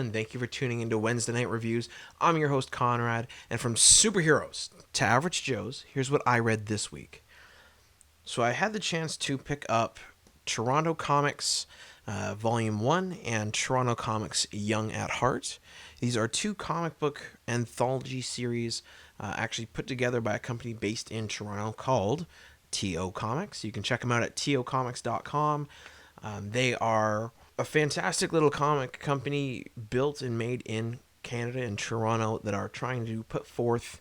gentlemen, thank you for tuning into Wednesday Night Reviews. I'm your host, Konrad, and from superheroes to average Joes, here's what I read this week. So I had the chance to pick up Toronto Comix Volume 1 and Toronto Comix Yonge at Heart. These are two comic book anthology series actually put together by a company based in Toronto called TO Comix. You can check them out at tocomics.com. They are a fantastic little comic company built and made in Canada and Toronto that are trying to put forth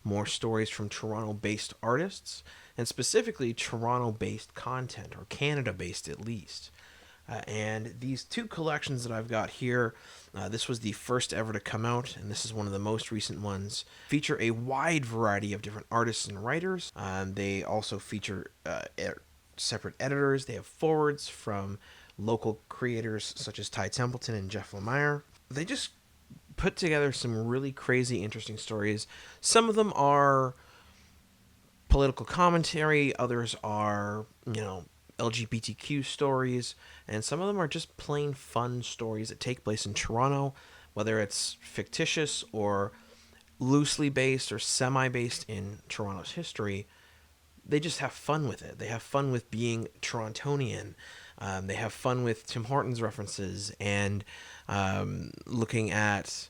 more stories from Toronto-based artists, and specifically Toronto-based content, or Canada-based at least. And these two collections that I've got here, this was the first ever to come out, and this is one of the most recent ones, feature a wide variety of different artists and writers. They also feature separate editors. They have forwards from local creators such as Ty Templeton and Jeff Lemire. They just put together some really crazy, interesting stories. Some of them are political commentary, others are, LGBTQ stories, and some of them are just plain fun stories that take place in Toronto, whether it's fictitious or loosely based or semi-based in Toronto's history. They just have fun with it. They have fun with being Torontonian. They have fun with Tim Hortons references and looking at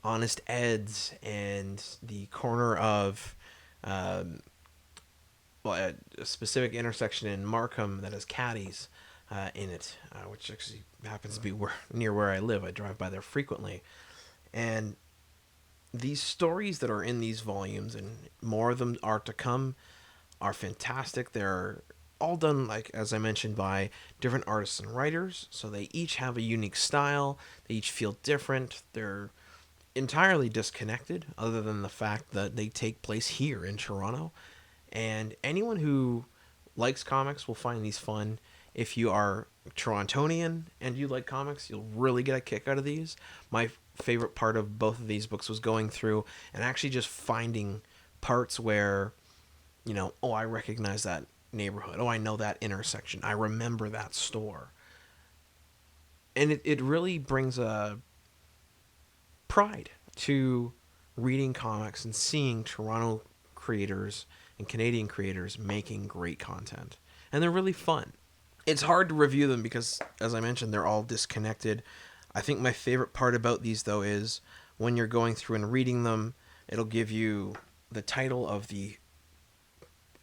Honest Ed's and the corner of a specific intersection in Markham that has caddies in it, which actually happens to be near where I live. I drive by there frequently. And these stories that are in these volumes, and more of them are to come, are fantastic. They're all done, like as I mentioned, by different artists and writers, so they each have a unique style. They each feel different. They're entirely disconnected, other than the fact that they take place here in Toronto. And anyone who likes comics will find these fun. If you are Torontonian and you like comics, you'll really get a kick out of these. My favorite part of both of these books was going through and actually just finding parts where, I recognize that neighborhood. Oh, I know that intersection. I remember that store. And it really brings a pride to reading comics and seeing Toronto creators and Canadian creators making great content. And they're really fun. It's hard to review them because, as I mentioned, they're all disconnected. I think my favorite part about these, though, is when you're going through and reading them, it'll give you the title of the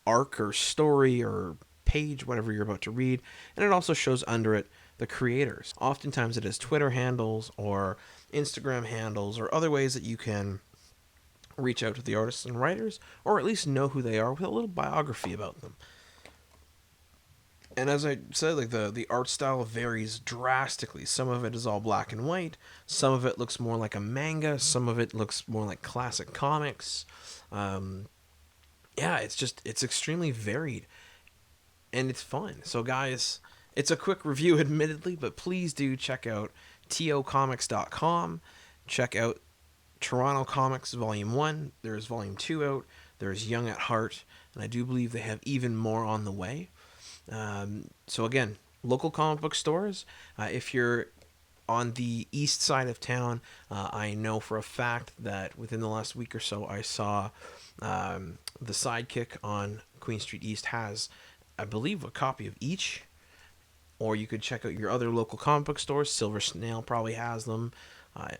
arc or story or page, whatever you're about to read, and it also shows under it the creators. Oftentimes it has Twitter handles or Instagram handles or other ways that you can reach out to the artists and writers, or at least know who they are with a little biography about them. And as I said, the art style varies drastically. Some of it is all black and white. Some of it looks more like a manga. Some of it looks more like classic comics. It's extremely varied, and it's fun. So guys, it's a quick review admittedly, but please do check out tocomics.com. Check out Toronto Comix Volume 1. There's Volume 2 out. There's Yonge at Heart, and I do believe they have even more on the way. So again, local comic book stores. If you're on the east side of town, I know for a fact that within the last week or so, I saw the Sidekick on Queen Street East has, I believe, a copy of each. Or you could check out your other local comic book stores. Silver Snail probably has them.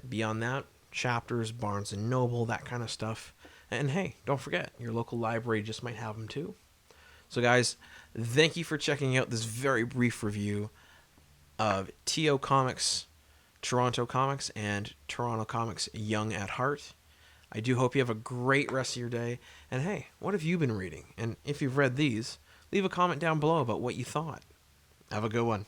Beyond that, Chapters, Barnes & Noble, that kind of stuff. And hey, don't forget, your local library just might have them too. So guys, thank you for checking out this very brief review of TO Comix, Toronto Comix, and Toronto Comix Yonge at Heart. I do hope you have a great rest of your day. And hey, what have you been reading? And if you've read these, leave a comment down below about what you thought. Have a good one.